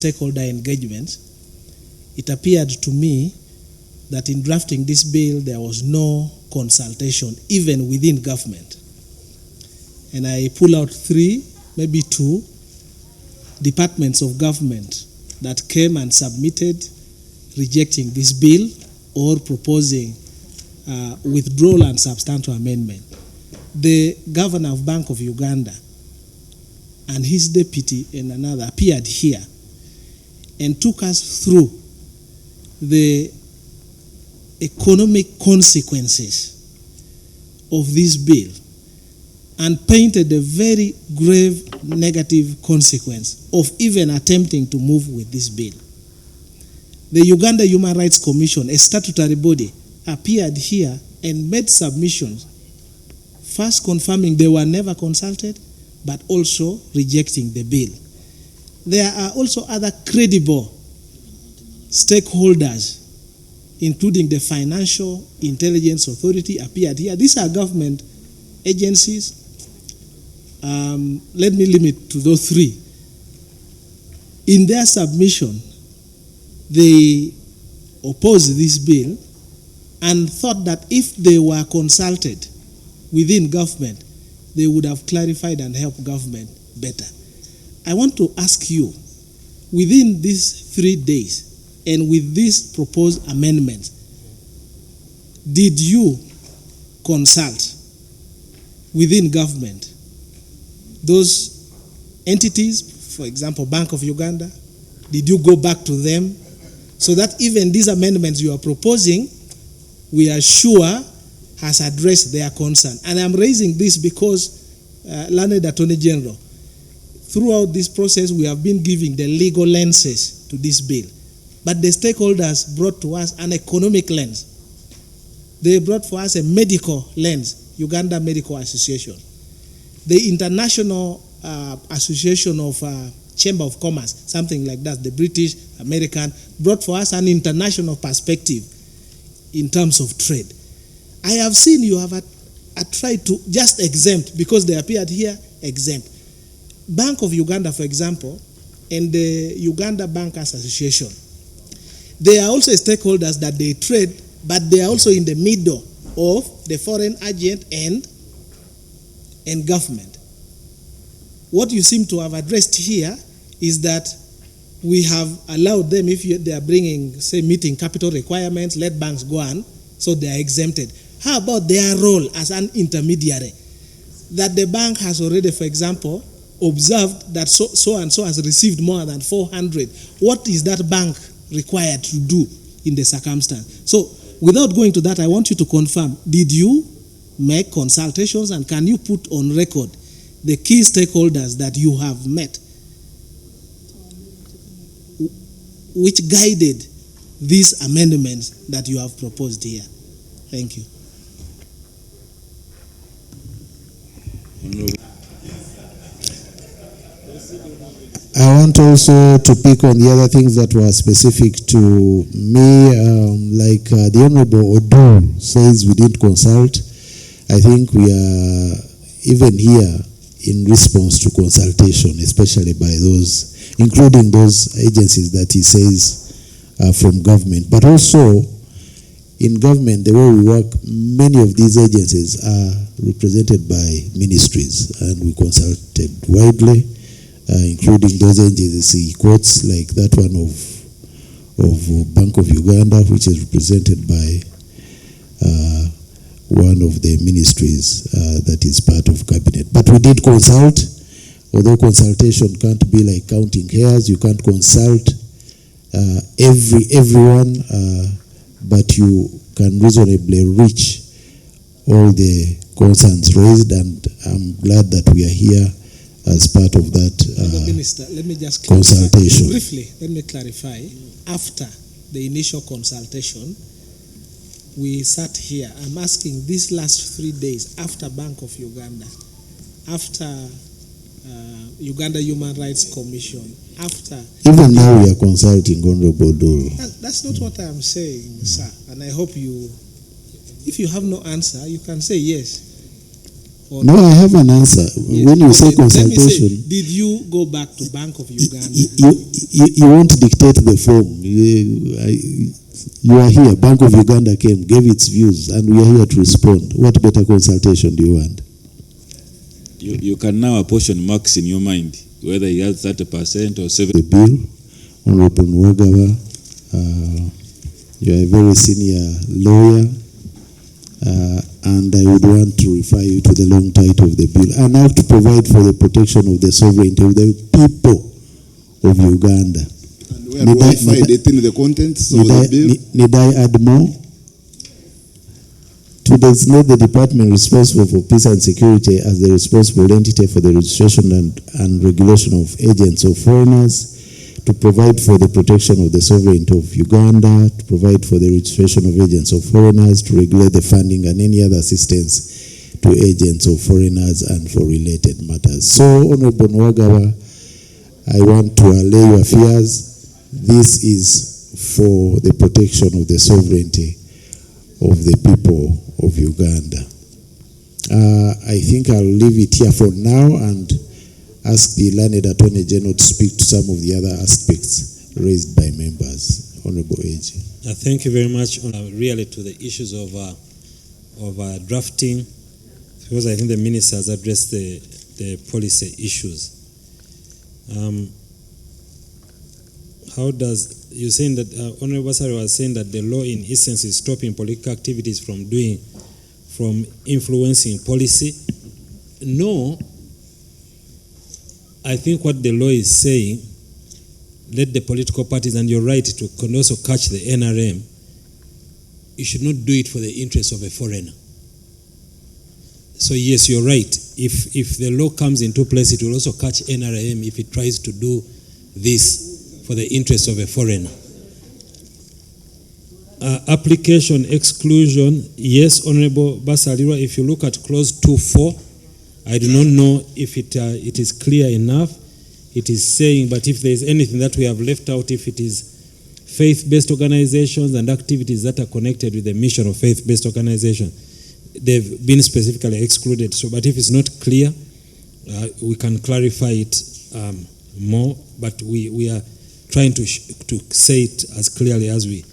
stakeholder engagement, it appeared to me that in drafting this bill, there was no consultation, even within government. And I pull out 3, maybe 2, departments of government that came and submitted rejecting this bill or proposing withdrawal and substantial amendment. The governor of Bank of Uganda and his deputy and another appeared here and took us through the economic consequences of this bill and painted a very grave negative consequence of even attempting to move with this bill. The Uganda Human Rights Commission, a statutory body, appeared here and made submissions, first confirming they were never consulted, but also rejecting the bill. There are also other credible stakeholders, including the Financial Intelligence Authority, appeared here. These are government agencies. Let me limit to those 3. In their submission, they opposed this bill and thought that if they were consulted within government, they would have clarified and helped government better. I want to ask you, within these 3 days and with these proposed amendments, did you consult within government those entities, for example, Bank of Uganda? Did you go back to them so that even these amendments you are proposing, we are sure has addressed their concern? And I'm raising this because, Learned Attorney General, throughout this process, we have been giving the legal lenses to this bill. But the stakeholders brought to us an economic lens. They brought for us a medical lens, Uganda Medical Association. The International Association of Chamber of Commerce, something like that, the British, American, brought for us an international perspective in terms of trade. I have seen you have tried to just exempt, because they appeared here, exempt. Bank of Uganda, for example, and the Uganda Bankers Association, they are also stakeholders that they trade, but they are also in the middle of the foreign agent and government. What you seem to have addressed here is that we have allowed them, if they are bringing, say, meeting capital requirements, let banks go on, so they are exempted. How about their role as an intermediary? That the bank has already, for example, observed that so and so has received more than 400. What is that bank required to do in the circumstance? So, without going to that, I want you to confirm, did you make consultations, and can you put on record the key stakeholders that you have met, which guided these amendments that you have proposed here? Thank you. I want also to pick on the other things that were specific to me, like the Honorable Odur says we didn't consult. I think we are even here in response to consultation, especially by those, including those agencies that he says from government. But also, in government, the way we work, many of these agencies are represented by ministries, and we consulted widely, including those agencies he quotes, like that one of Bank of Uganda, which is represented by one of the ministries that is part of cabinet. But we did consult, although consultation can't be like counting hairs. You can't consult everyone, but you can reasonably reach all the concerns raised, and I'm glad that we are here as part of that Minister, let me just consultation. Briefly, let me clarify. After the initial consultation, we sat here. I'm asking these last 3 days, after Bank of Uganda, after Uganda Human Rights Commission, after... Even now we are consulting Honorable Odur. That's not what I'm saying, sir. And I hope you, if you have no answer, you can say yes. Or no, I have an answer. Yes. When you say Let me consultation, say, did you go back to Bank of Uganda? you won't dictate the form. You are here. Bank of Uganda came, gave its views, and we are here to respond. What better consultation do you want? You can now apportion marks in your mind, whether he has 30% or 70%. The bill, Honorable Nwagawa, you are a very senior lawyer, and I would want to refer you to the long title of the bill. An act to provide for the protection of the sovereignty of the people of Uganda. And where do I find it in the contents of the bill? Need I add more? To designate the department responsible for peace and security as the responsible entity for the registration and regulation of agents of foreigners, to provide for the protection of the sovereignty of Uganda, to provide for the registration of agents of foreigners, to regulate the funding and any other assistance to agents of foreigners and for related matters. So, Honorable Nwagawa, I want to allay your fears. This is for the protection of the sovereignty of the people of Uganda. I think I'll leave it here for now and ask the learned Attorney General to speak to some of the other aspects raised by members. Honorable AG. Thank you very much. Really to the issues of drafting, because I think the Minister has addressed the policy issues. How does, you're saying that, Honorable Basari was saying that the law in essence is stopping political activities from influencing policy. No, I think what the law is saying, let the political parties, and you're right, to can also catch the NRM, you should not do it for the interest of a foreigner. So yes, you're right. If the law comes into place, it will also catch NRM if it tries to do this for the interest of a foreigner. Application exclusion, yes, Honorable Basalirwa, if you look at clause 2.4, I do not know if it is clear enough. It is saying, but if there is anything that we have left out, if it is faith-based organizations and activities that are connected with the mission of faith-based organization, they've been specifically excluded. So, but if it's not clear, we can clarify it more, but we are trying to say it as clearly as we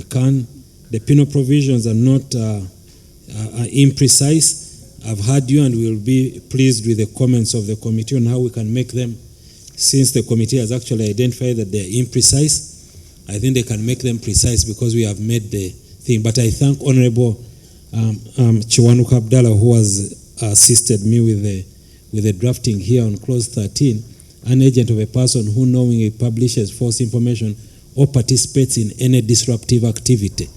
can. The penal provisions are not imprecise. I've heard you, and we'll be pleased with the comments of the committee on how we can make them, since the committee has actually identified that they're imprecise. I think they can make them precise because we have made the thing. But I thank Honorable Chiwanuka Abdallah, who has assisted me with the drafting here on clause 13. An agent of a person who knowingly publishes false information or participates in any disruptive activity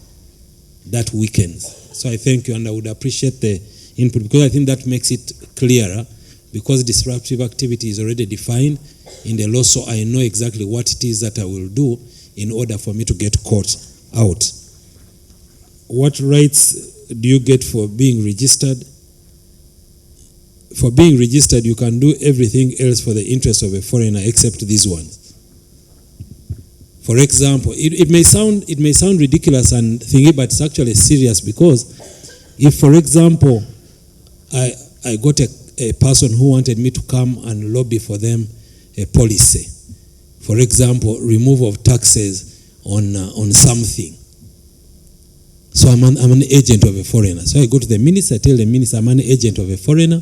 that weakens. So I thank you, and I would appreciate the input, because I think that makes it clearer, because disruptive activity is already defined in the law, so I know exactly what it is that I will do in order for me to get caught out. What rights do you get for being registered? For being registered, you can do everything else for the interest of a foreigner except these ones. For example, it may sound ridiculous and thingy, but it's actually serious, because if, for example, I got a person who wanted me to come and lobby for them a policy, for example, removal of taxes on something. So I'm an agent of a foreigner. So I go to the minister, tell the minister I'm an agent of a foreigner,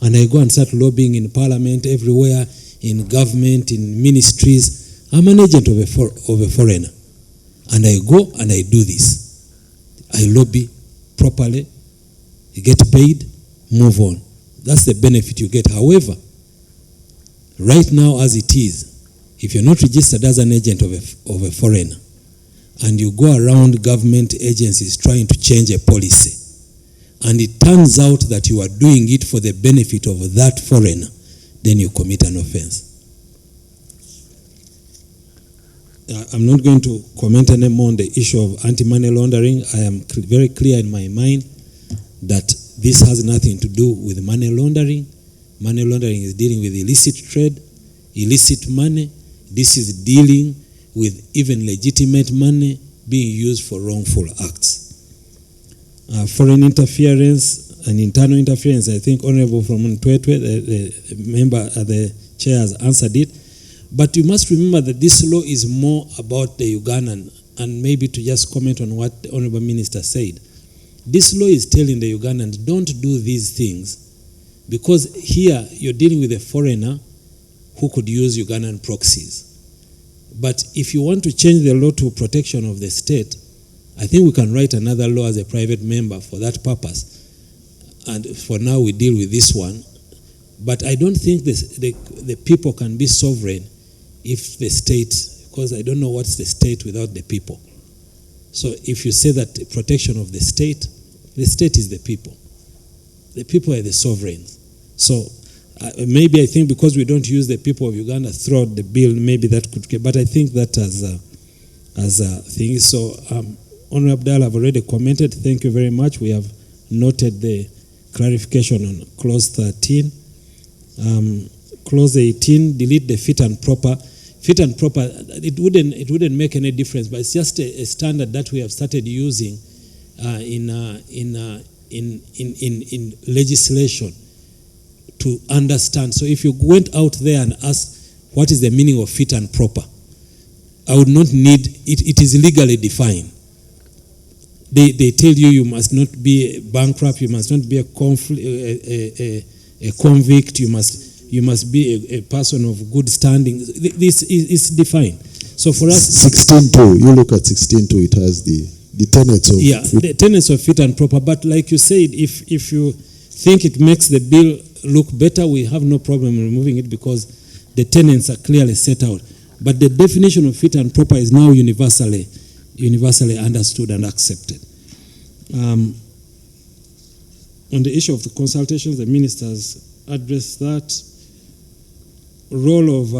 and I go and start lobbying in parliament, everywhere, in government, in ministries. I'm an agent of a foreigner. And I go and I do this. I lobby properly, you get paid, move on. That's the benefit you get. However, right now as it is, if you're not registered as an agent of a foreigner, and you go around government agencies trying to change a policy, and it turns out that you are doing it for the benefit of that foreigner, then you commit an offense. I'm not going to comment anymore on the issue of anti-money laundering. I am very clear in my mind that this has nothing to do with money laundering. Money laundering is dealing with illicit trade, illicit money. This is dealing with even legitimate money being used for wrongful acts. Foreign interference, an internal interference. I think Honorable from Ntwetwe, the member, the chair has answered it. But you must remember that this law is more about the Ugandan, and maybe to just comment on what the Honorable Minister said. This law is telling the Ugandans, don't do these things, because here you're dealing with a foreigner who could use Ugandan proxies. But if you want to change the law to protection of the state, I think we can write another law as a private member for that purpose. And for now, we deal with this one. But I don't think the people can be sovereign if the state, because I don't know what's the state without the people. So if you say that protection of the state is the people. The people are the sovereigns. So maybe I think because we don't use the people of Uganda throughout the bill, maybe that could get, but I think that as a thing. So Honorable Abdallah, I've already commented. Thank you very much. We have noted the clarification on clause 13. Clause 18, delete the fit and proper. Fit and proper, it wouldn't make any difference, but it's just a standard that we have started using in legislation to understand. So if you went out there and asked what is the meaning of fit and proper, I would not need it. It is legally defined. They tell you must not be bankrupt, you must not be a convict, you must be a person of good standing. This is defined. So for us, 16.2. You look at 16.2. It has the tenets of the tenets of fit and proper. But like you said, if you think it makes the bill look better, we have no problem removing it because the tenets are clearly set out. But the definition of fit and proper is now universally understood and accepted. On the issue of the consultations, the ministers addressed that. Role of